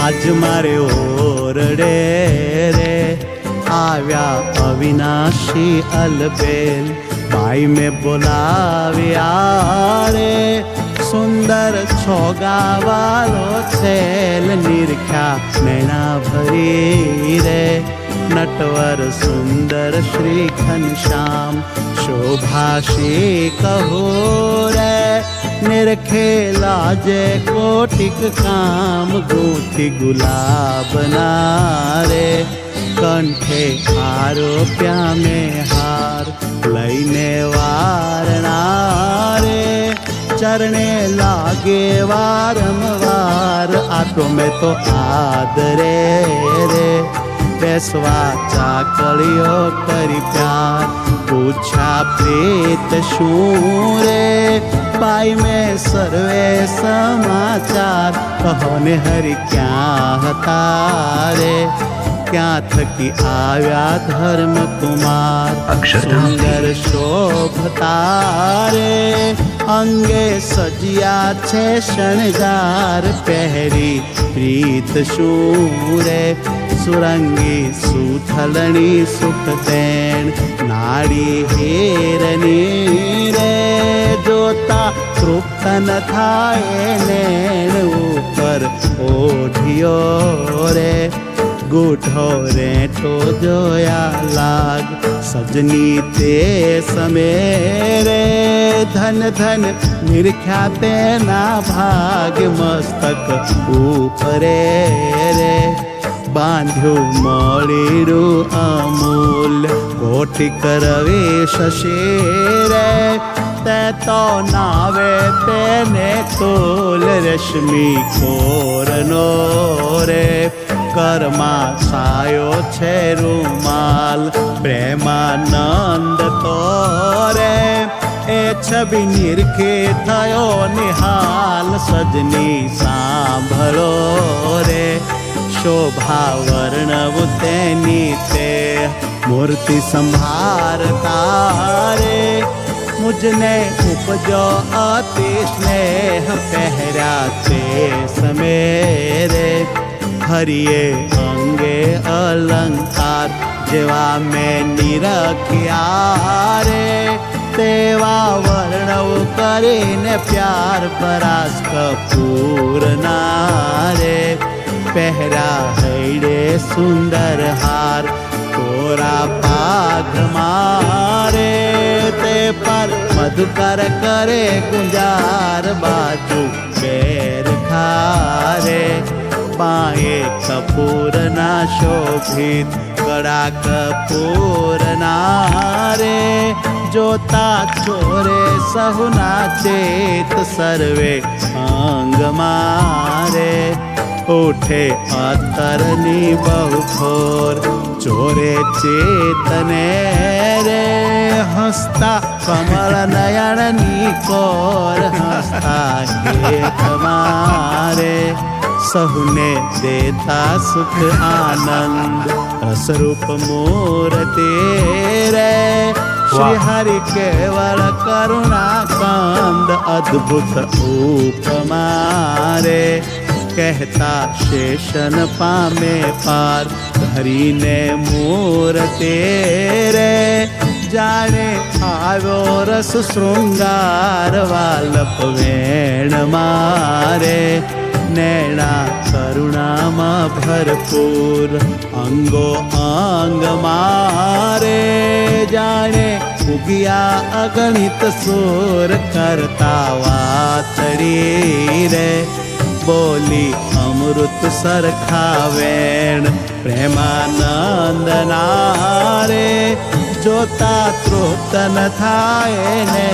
આજ મારે ઓરડે રે આવ્યા અવિનાશી અલબેલ ભાઈ મેં બોલાવ્યા રે સુંદર છોગાવાલો છેલ નિરખ્યા નૈણા ભરી રે નટવર સુંદર શ્રી ઘનશ્યામ શોભાશી કહો રે નિરખેલા જે કોટિક કામ ગોથી ગુલાબના રે કંઠે આરોપ્યા મેં હાર લઈને વારણા રે ચરણે લાગે વારંવાર આ તો મેં તો આદરે રે બેસવા ચાકળીઓ કરી પ્યાર પૂછા પ્રેત શું રે બાઈ મેં સર્વે સમાચાર કહો ને હરિ ક્યાં હતા રે ક્યાં થકી આવ્યા ધર્મ કુમાર સુંદર શોભતા રે અંગે સજ્યા છે શણગાર પહેરી પ્રીત શું રે સુરંગી સુથલણી સુખ દેણ નાડી હેરની રે જોતા તૃપ્ત ન થાય નેણ ઉપર ઓઢિયો રે ગૂઢો રે તો જોયા લાગ સજની તે સમે રે ધન ધન નિરખ્યા તેના ભાગ મસ્તક ઉપરે રે બાંધ્યું મળીરું અમૂલ્ય કોટિક રવે શશેરે તે તો નાવે તેને તોલ રશ્મિ કોરનો રે કરમાં છાયો છે રૂમાલ પ્રેમાનંદ તો રે એ છબી નિરખે થયો નિહાલ સજની સાંભળો રે શોભા વર્ણવું તેની તે મૂર્તિ સંભારતા રે મુझने ઉપજો અતિ સ્નેહ પહેર્યા તે સમેરે હરિએ અંગે અલંકાર જેવા મેં નિરખ્યા રે તેવા વર્ણવ કરીને પ્યાર પરાસ કપૂરના રે પહેરા હૈડે સુંદર હાર કોરા પાઘ મારે તે પર મધુકર કરે ગુંજાર બાજુ પેર ખારે બાએ કપૂરના શોભિત કડા કપૂરના રે જોતા ચોરે સહુના ચેત સર્વે અંગ મારે ઉઠે અતરની બહુ ખોર ચોરે ચેતને રે હસતા કમળ નયનની કોર હસતા હે તમારે સહુને દેતા સુખ આનંદ રસરૂપ મૂર્તિ રે શ્રી હરિ કેવળ કરુણા કંદ અદ્ભુત ઉપમા રે કહેતા શેષન પામે પાર ધરીને મૂર્તિ રે જાણે આવ્યો રસ શૃંગાર વાલપ વેણ મારે નૈણા કરુણામાં ભરપૂર અંગો અંગ મારે જાણે ઉગિયા અગણિત સુર કરતા વાતડી રે બોલી અમૃત સરખા વેણ પ્રેમાનંદ નારે જોતા તૃપ્ત ન થાય ને